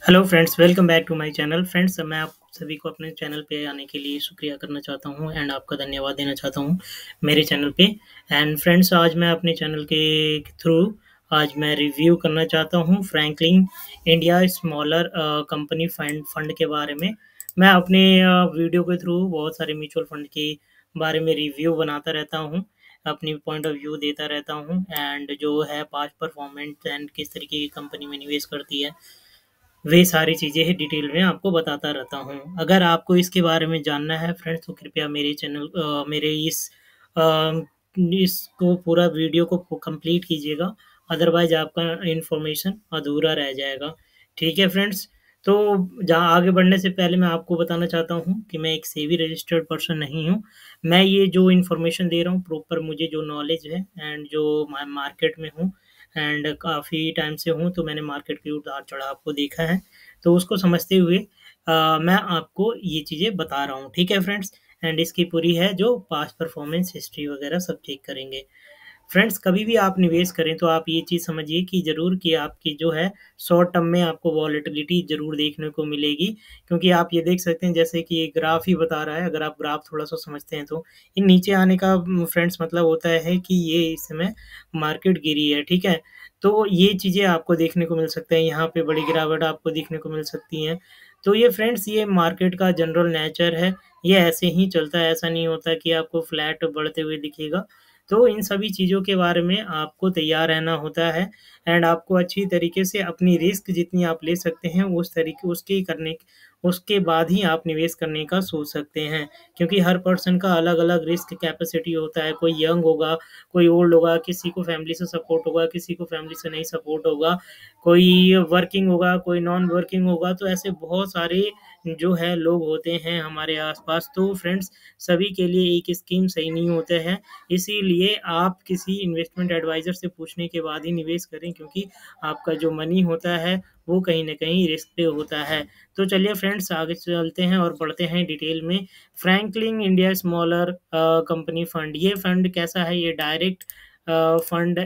Hello friends, welcome back to my channel. Friends, मैं आप सभी को अपने चैनल पे आने के लिए शुक्रिया करना चाहता हूँ एंड आपका धन्यवाद देना चाहता हूँ मेरे चैनल पे। एंड फ्रेंड्स, आज मैं अपने चैनल के थ्रू आज मैं रिव्यू करना चाहता हूँ Franklin India smaller company fund के बारे में। मैं अपने वीडियो के थ्रू बहुत सारे म्यूचुअल फंड के बारे में रिव्यू बनाता रहता हूँ, अपनी पॉइंट ऑफ व्यू देता रहता हूँ एंड जो है पास्ट परफॉर्मेंस एंड किस तरीके की कंपनी में निवेश करती है, वे सारी चीज़ें ही डिटेल में आपको बताता रहता हूँ। अगर आपको इसके बारे में जानना है फ्रेंड्स, तो कृपया मेरे चैनल मेरे इसको पूरा वीडियो को कंप्लीट कीजिएगा, अदरवाइज आपका इन्फॉर्मेशन अधूरा रह जाएगा। ठीक है फ्रेंड्स, तो जहाँ आगे बढ़ने से पहले मैं आपको बताना चाहता हूँ कि मैं एक सेबी रजिस्टर्ड पर्सन नहीं हूँ। मैं ये जो इन्फॉर्मेशन दे रहा हूँ प्रॉपर मुझे जो नॉलेज है एंड जो मैं मार्केट में हूँ एंड काफ़ी टाइम से हूँ, तो मैंने मार्केट के उतार-चढ़ाव को देखा है। तो उसको समझते हुए मैं आपको ये चीज़ें बता रहा हूँ, ठीक है फ्रेंड्स? एंड इसकी पूरी है जो पास्ट परफॉर्मेंस हिस्ट्री वगैरह सब चेक करेंगे। फ्रेंड्स, कभी भी आप निवेश करें तो आप ये चीज़ समझिए कि ज़रूर कि आपकी जो है शॉर्ट टर्म में आपको वॉलेटिलिटी ज़रूर देखने को मिलेगी, क्योंकि आप ये देख सकते हैं जैसे कि ये ग्राफ ही बता रहा है। अगर आप ग्राफ थोड़ा-सा समझते हैं तो ये नीचे आने का फ्रेंड्स मतलब होता है कि ये इस समय मार्केट गिरी है, ठीक है? तो ये चीज़ें आपको देखने को मिल सकता है, यहाँ पे बड़ी गिरावट आपको देखने को मिल सकती है। तो ये फ्रेंड्स ये मार्केट का जनरल नेचर है, ये ऐसे ही चलता है, ऐसा नहीं होता कि आपको फ्लैट बढ़ते हुए दिखेगा। तो इन सभी चीज़ों के बारे में आपको तैयार रहना होता है एंड आपको अच्छी तरीके से अपनी रिस्क जितनी आप ले सकते हैं उस तरीके उसके बाद ही आप निवेश करने का सोच सकते हैं, क्योंकि हर पर्सन का अलग-अलग रिस्क कैपेसिटी होता है। कोई यंग होगा, कोई ओल्ड होगा, किसी को फैमिली से सपोर्ट होगा, किसी को फैमिली से नहीं सपोर्ट होगा, कोई वर्किंग होगा, कोई नॉन वर्किंग होगा। तो ऐसे बहुत सारे जो है लोग होते हैं हमारे आस-पास। तो फ्रेंड्स, सभी के लिए एक स्कीम सही नहीं होता है। इसीलिए आप किसी इन्वेस्टमेंट एडवाइज़र से पूछने के बाद ही निवेश करें, क्योंकि आपका जो मनी होता है वो कहीं न कहीं रिस्क पे होता है। तो चलिए फ्रेंड्स, आगे चलते हैं और बढ़ते हैं डिटेल में। Franklin India smaller company fund, ये फंड कैसा है? ये डायरेक्ट फंड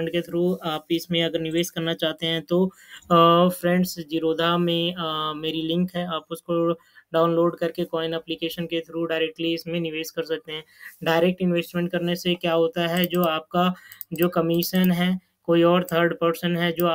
के थ्रू आप इसमें अगर निवेश करना चाहते हैं तो फ्रेंड्स ज़ीरोधा में मेरी लिंक है, आप उसको डाउनलोड करके कॉइन एप्लीकेशन के थ्रू डायरेक्टली इसमें निवेश कर सकते हैं। डायरेक्ट इन्वेस्टमेंट करने से क्या होता है, जो आपका जो कमीशन है, कोई और थर्ड पर्सन है जो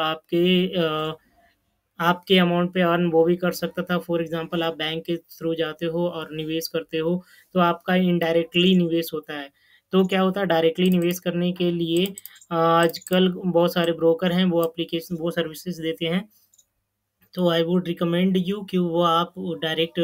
आपके अमाउंट पे अर्न वो भी कर सकता था। फॉर एग्ज़ाम्पल आप बैंक के थ्रू जाते हो और निवेश करते हो, तो आपका इनडायरेक्टली निवेश होता है। तो क्या होता है, डायरेक्टली निवेश करने के लिए आजकल बहुत सारे ब्रोकर हैं, वो सर्विसेज़ देते हैं। तो आई वुड रिकमेंड यू कि वो आप डायरेक्ट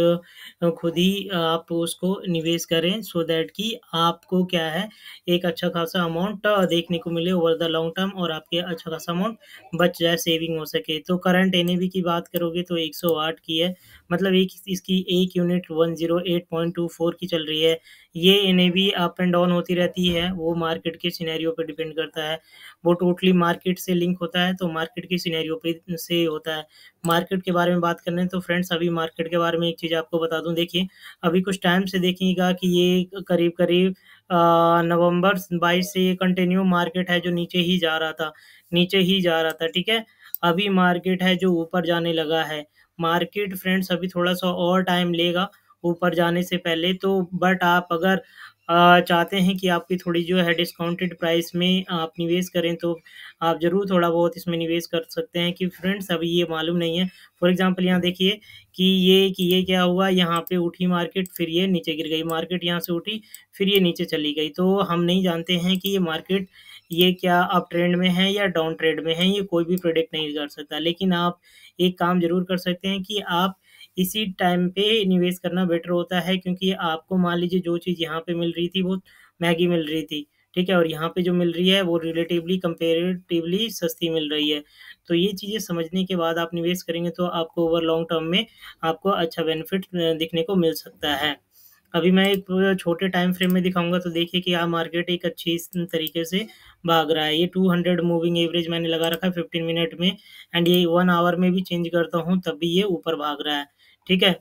खुद ही आप उसको निवेश करें, सो दैट कि आपको क्या है, एक अच्छा खासा अमाउंट देखने को मिले ओवर द लॉन्ग टर्म और आपके अच्छा खासा अमाउंट बच जाए, सेविंग हो सके। तो करंट एनएवी की बात करोगे तो 108 की है, मतलब एक इसकी एक यूनिट 108.24 की चल रही है। ये एनएवी अप एंड डाउन होती रहती है, वो मार्केट के सिनेरियो पे डिपेंड करता है। वो टोटली मार्केट से लिंक होता है, तो मार्केट के सिनेरियो पे से होता है। मार्केट के बारे में बात कर लें तो फ्रेंड्स, अभी मार्केट के बारे में एक चीज़ आपको बता दूँ। देखिए, अभी कुछ टाइम से देखिएगा कि ये करीब-करीब नवंबर 22 से ये कंटिन्यू मार्केट है जो नीचे ही जा रहा था, नीचे ही जा रहा था, ठीक है? अभी मार्केट है जो ऊपर जाने लगा है। मार्केट फ्रेंड्स अभी थोड़ा-सा और टाइम लेगा ऊपर जाने से पहले, तो बट आप अगर चाहते हैं कि आपकी थोड़ी जो है डिस्काउंटेड प्राइस में आप निवेश करें, तो आप ज़रूर थोड़ा बहुत इसमें निवेश कर सकते हैं, कि फ्रेंड्स अभी ये मालूम नहीं है। फॉर एग्ज़ाम्पल यहाँ देखिए कि ये क्या हुआ, यहाँ पे उठी मार्केट, फिर ये नीचे गिर गई, मार्केट यहाँ से उठी, फिर ये नीचे चली गई। तो हम नहीं जानते हैं कि ये मार्केट ये क्या अप ट्रेंड में है या डाउन ट्रेंड में है, ये कोई भी प्रेडिक्ट नहीं कर सकता। लेकिन आप एक काम ज़रूर कर सकते हैं कि आप इसी टाइम पे निवेश करना बेटर होता है, क्योंकि आपको मान लीजिए जो चीज़ यहाँ पे मिल रही थी वो महँगी मिल रही थी, ठीक है? और यहाँ पे जो मिल रही है वो रिलेटिवली कंपैरेटिवली सस्ती मिल रही है। तो ये चीज़ें समझने के बाद आप निवेश करेंगे तो आपको ओवर लॉन्ग टर्म में आपको अच्छा बेनिफिट देखने को मिल सकता है। अभी मैं एक छोटे टाइम फ्रेम में दिखाऊँगा, तो देखिए कि मार्केट एक अच्छी तरीके से भाग रहा है। ये 200 मूविंग एवरेज मैंने लगा रखा है 15 मिनट में एंड ये 1 आवर में भी चेंज करता हूँ तब भी ये ऊपर भाग रहा है, ठीक है?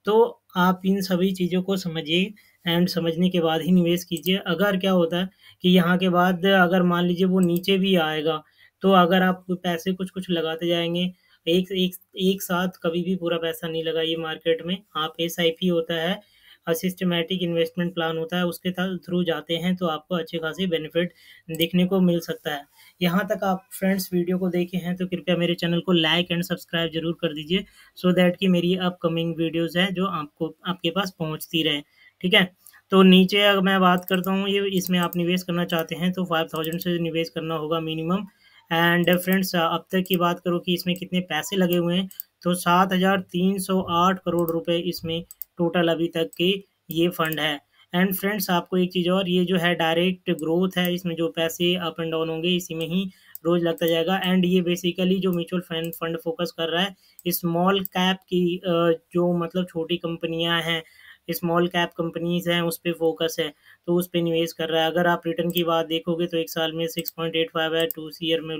तो आप इन सभी चीज़ों को समझिए एंड समझने के बाद ही निवेश कीजिए। अगर क्या होता है कि यहाँ के बाद अगर मान लीजिए वो नीचे भी आएगा, तो अगर आप पैसे कुछ-कुछ लगाते जाएँगे, एक एक एक साथ कभी भी पूरा पैसा नहीं लगाइए मार्केट में। आप एसआईपी होता है, सिस्टमैटिक इन्वेस्टमेंट प्लान होता है, उसके थ्रू जाते हैं तो आपको अच्छे खासे बेनिफिट देखने को मिल सकता है। यहाँ तक आप फ्रेंड्स वीडियो को देखे हैं तो कृपया मेरे चैनल को लाइक एंड सब्सक्राइब जरूर कर दीजिए, सो दैट कि मेरी अपकमिंग वीडियोस है जो आपको आपके पास पहुँचती रहे। ठीक है। तो नीचे अगर मैं बात करता हूँ, ये इसमें आप निवेश करना चाहते हैं तो 5000 से निवेश करना होगा मिनिमम। एंड फ्रेंड्स अब तक की बात करूँ कि इसमें कितने पैसे लगे हुए हैं, तो 7308 करोड़ रुपए इसमें टोटल अभी तक के ये फंड है। एंड फ्रेंड्स आपको एक चीज़ और, ये जो है डायरेक्ट ग्रोथ है, इसमें जो पैसे अप एंड डाउन होंगे इसी में ही रोज लगता जाएगा। एंड ये बेसिकली जो म्यूचुअल फंड फंड फोकस कर रहा है स्मॉल कैप की, जो मतलब छोटी कंपनियां हैं, स्मॉल कैप कंपनीज हैं, उस पे फोकस है, तो उस पे निवेश कर रहा है। अगर आप रिटर्न की बात देखोगे तो एक साल में 6.85 है, 2 ईयर में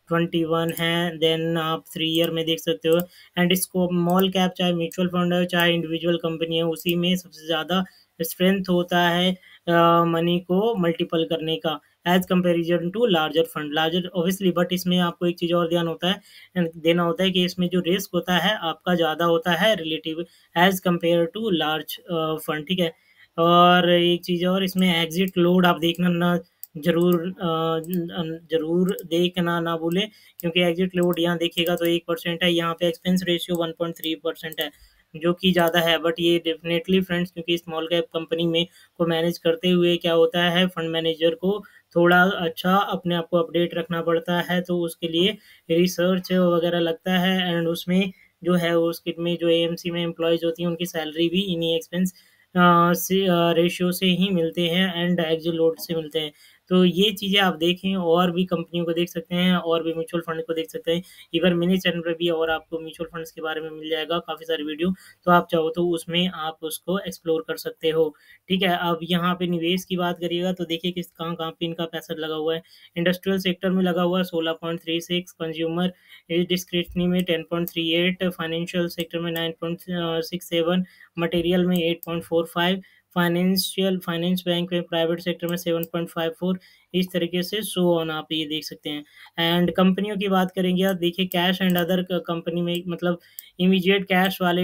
21 है, देन आप 3 ईयर में देख सकते हो। एंड इसको स्मॉल कैप चाहे म्यूचुअल फंड है चाहे इंडिविजुअल कंपनी है, उसी में सबसे ज़्यादा स्ट्रेंथ होता है मनी को मल्टीपल करने का, as comparison to larger fund, larger obviously. But इसमें आपको एक चीज़ और ध्यान होता है देना होता है कि इसमें जो रिस्क होता है आपका ज़्यादा होता है relative as compare to large fund. ठीक है। और एक चीज़ और, इसमें एग्जिट लोड आप देखना ना जरूर जरूर देखना ना भूलें, क्योंकि एग्जिट लोड यहाँ देखिएगा तो 1% है, यहाँ पे एक्सपेंस रेशियो 1.3% है, जो कि ज़्यादा है। बट ये डेफिनेटली फ्रेंड्स, क्योंकि स्मॉल कैप कंपनी में को मैनेज करते हुए क्या होता है, फंड मैनेजर को थोड़ा अच्छा अपने आप को अपडेट रखना पड़ता है, तो उसके लिए रिसर्च वगैरह लगता है। एंड उसमें जो है उसके में जो एएमसी में एम्प्लॉयज़ होती हैं उनकी सैलरी भी इन्हीं एक्सपेंस से रेशियो से ही मिलते हैं एंड एग्जिट लोड से मिलते हैं। तो ये चीज़ें आप देखें, और भी कंपनियों को देख सकते हैं और भी म्यूचुअल फंड को देख सकते हैं। इवन मेरे चैनल पे भी और आपको म्यूचुअल फंड्स के बारे में मिल जाएगा काफ़ी सारी वीडियो, तो आप चाहो तो उसमें आप उसको एक्सप्लोर कर सकते हो। ठीक है। अब यहाँ पे निवेश की बात करिएगा तो देखिए किस कहाँ-कहाँ पे इनका पैसा लगा हुआ है। इंडस्ट्रियल सेक्टर में लगा हुआ है 16.36, कंज्यूमर डिस्क्रिप्शनरी में 10.38, फाइनेंशियल सेक्टर में 9.67, मटेरियल में 8.45, फाइनेंस बैंक में प्राइवेट सेक्टर में 7.54, इस तरीके से सो ऑन आप ये देख सकते हैं। एंड कंपनियों की बात करेंगे आप, देखिए कैश एंड अदर कंपनी में मतलब इमीडिएट कैश वाले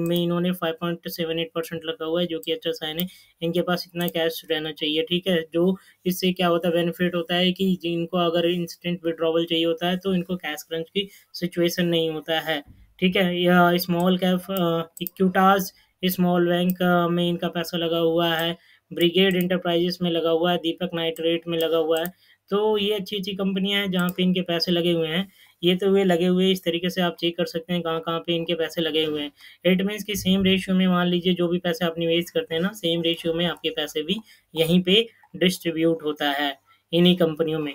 में इन्होंने 5.78% लगा हुआ है, जो कि अच्छा साइन है। इनके पास इतना कैश रहना चाहिए। ठीक है। जो इससे क्या होता है, बेनिफिट होता है कि जिनको अगर इंस्टेंट विड्रॉवल चाहिए होता है तो इनको कैश क्रंच की सिचुएशन नहीं होता है। ठीक है। या small cap Equitas small bank में इनका पैसा लगा हुआ है, ब्रिगेड इंटरप्राइजेस में लगा हुआ है, दीपक नाइट्रेट में लगा हुआ है। तो ये अच्छी-अच्छी कंपनियाँ हैं जहाँ पे इनके पैसे लगे हुए हैं। ये तो वे लगे हुए इस तरीके से आप चेक कर सकते हैं कहाँ-कहाँ पे इनके पैसे लगे हुए हैं। इट मीन्स कि सेम रेशियो में मान लीजिए जो भी पैसे आप निवेश करते हैं ना, सेम रेशियो में आपके पैसे भी यहीं पे डिस्ट्रीब्यूट होता है, इन्हीं कंपनियों में।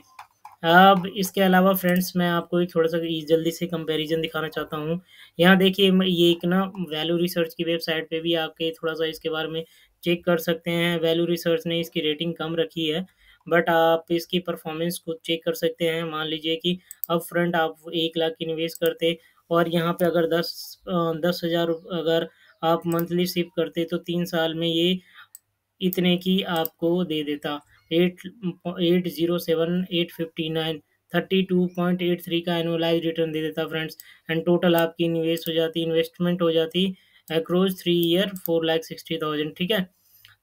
अब इसके अलावा फ्रेंड्स मैं आपको एक थोड़ा-सा जल्दी से कंपैरिज़न दिखाना चाहता हूँ। यहाँ देखिए ये एक ना वैल्यू रिसर्च की वेबसाइट पे भी आके थोड़ा-सा इसके बारे में चेक कर सकते हैं। वैल्यू रिसर्च ने इसकी रेटिंग कम रखी है, बट आप इसकी परफ़ॉर्मेंस खुद चेक कर सकते हैं। मान लीजिए कि अपफ्रंट आप 1 लाख की निवेश करते और यहाँ पे अगर 10,000 अगर आप मंथली सिप करते तो 3 साल में ये इतने की आपको दे देता। 807,859 32.83 का एनुअलाइज़ रिटर्न दे देता फ्रेंड्स। एंड टोटल आपकी इन्वेस्टमेंट हो जाती अक्रॉस 3 ईयर 4,60,000। ठीक है।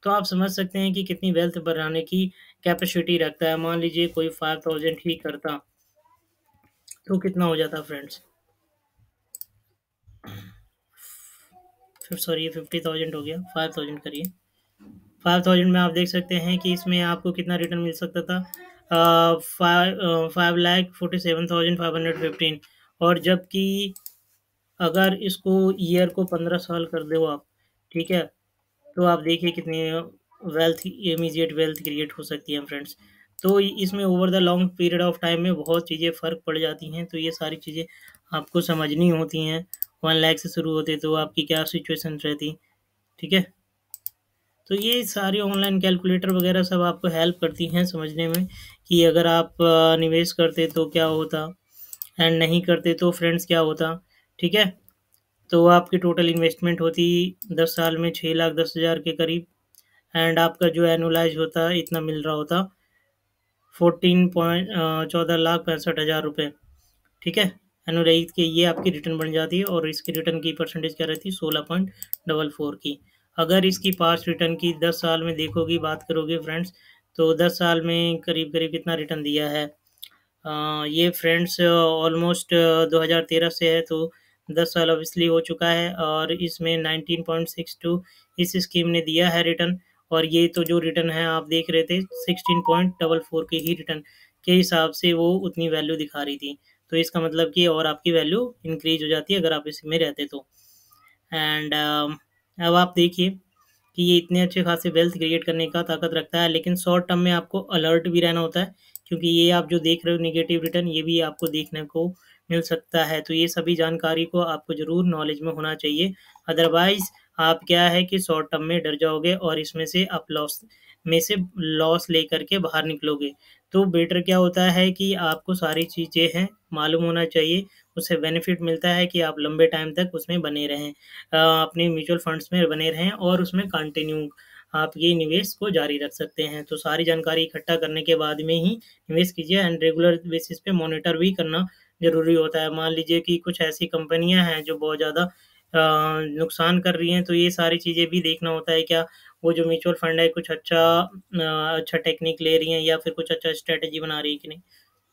तो आप समझ सकते हैं कि कितनी वेल्थ बढ़ाने की कैपेसिटी रखता है। मान लीजिए कोई 5,000 ही करता, तो कितना हो जाता फ्रेंड्स? फिर सॉरी 50,000 हो गया, 5,000 करिए। 5,000 में आप देख सकते हैं कि इसमें आपको कितना रिटर्न मिल सकता था, 5,47,515। और जबकि अगर इसको ईयर को 15 साल कर दो आप, ठीक है, तो आप देखिए कितनी वेल्थ इमीडिएट वेल्थ क्रिएट हो सकती है फ्रेंड्स। तो इसमें over the long period of time में बहुत चीज़ें फ़र्क पड़ जाती हैं, तो ये सारी चीज़ें आपको समझनी होती हैं। 1 लाख से शुरू होते तो आपकी क्या सिचुएशन रहती। ठीक है। तो ये सारी ऑनलाइन कैलकुलेटर वगैरह सब आपको हेल्प करती हैं समझने में कि अगर आप निवेश करते तो क्या होता एंड नहीं करते तो फ्रेंड्स क्या होता। ठीक है। तो आपकी टोटल इन्वेस्टमेंट होती 10 साल में 6,10,000 के करीब, एंड आपका जो एनुअलाइज होता इतना मिल रहा होता 14 लाख 65 हज़ार रुपये। ठीक है। अनुरहित के ये आपकी रिटर्न बन जाती है और इसकी रिटर्न की परसेंटेज क्या रहती है 16.44 की। अगर इसकी पास्ट रिटर्न की 10 साल में देखोगी बात करोगे फ्रेंड्स, तो 10 साल में करीब-करीब कितना रिटर्न दिया है। ये फ्रेंड्स ऑलमोस्ट 2013 से है, तो 10 साल ऑब्वियसली हो चुका है और इसमें 19.62 इस स्कीम ने दिया है रिटर्न। और ये तो जो रिटर्न है आप देख रहे थे 16.44 के ही रिटर्न के हिसाब से वो उतनी वैल्यू दिखा रही थी। तो इसका मतलब कि और आपकी वैल्यू इंक्रीज हो जाती है अगर आप इसमें रहते तो। एंड अब आप देखिए कि ये इतने अच्छे खासे वेल्थ क्रिएट करने का ताकत रखता है, लेकिन शॉर्ट टर्म में आपको अलर्ट भी रहना होता है, क्योंकि ये आप जो देख रहे हो नेगेटिव रिटर्न ये भी आपको देखने को मिल सकता है। तो ये सभी जानकारी को आपको ज़रूर नॉलेज में होना चाहिए, अदरवाइज आप क्या है कि शॉर्ट टर्म में डर जाओगे और इसमें से आप लॉस लेकर के बाहर निकलोगे। तो बेटर क्या होता है कि आपको सारी चीज़ें हैं मालूम होना चाहिए, उससे बेनिफिट मिलता है कि आप लंबे टाइम तक उसमें बने रहें, अपने म्यूचुअल फंड्स में बने रहें और उसमें कंटिन्यू आप ये निवेश को जारी रख सकते हैं। तो सारी जानकारी इकट्ठा करने के बाद में ही निवेश कीजिए एंड रेगुलर बेसिस पे मॉनिटर भी करना ज़रूरी होता है। मान लीजिए कि कुछ ऐसी कंपनियां हैं जो बहुत ज़्यादा नुकसान कर रही हैं, तो ये सारी चीज़ें भी देखना होता है क्या वो जो म्यूचुअल फंड है कुछ अच्छा टेक्निक ले रही हैं या फिर कुछ अच्छा स्ट्रेटेजी बना रही है कि नहीं।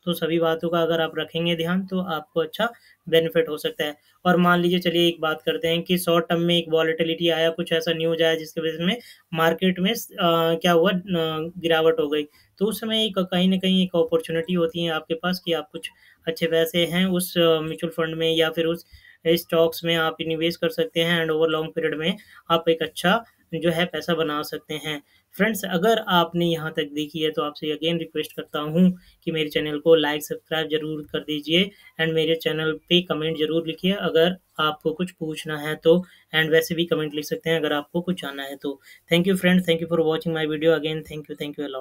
तो सभी बातों का अगर आप रखेंगे ध्यान तो आपको अच्छा बेनिफिट हो सकता है। और मान लीजिए चलिए एक बात करते हैं कि शॉर्ट टर्म में एक वॉलेटिलिटी आया, कुछ ऐसा न्यूज़ आया जिसकी वजह में मार्केट में क्या हुआ गिरावट हो गई। तो उस समय एक कहीं न कहीं एक अपॉर्च्युनिटी होती है आपके पास कि आप कुछ अच्छे पैसे हैं उस म्यूचुअल फंड में या फिर उस स्टॉक्स में आप निवेश कर सकते हैं एंड ओवर लॉन्ग पीरियड में आप एक अच्छा जो है पैसा बना सकते हैं। फ्रेंड्स, अगर आपने यहाँ तक देखी है तो आपसे अगेन रिक्वेस्ट करता हूँ कि मेरे चैनल को लाइक सब्सक्राइब ज़रूर कर दीजिए एंड मेरे चैनल पे कमेंट ज़रूर लिखिए अगर आपको कुछ पूछना है तो, एंड वैसे भी कमेंट लिख सकते हैं अगर आपको कुछ जानना है तो। Thank you friends, thank you for watching my video again, thank you a lot.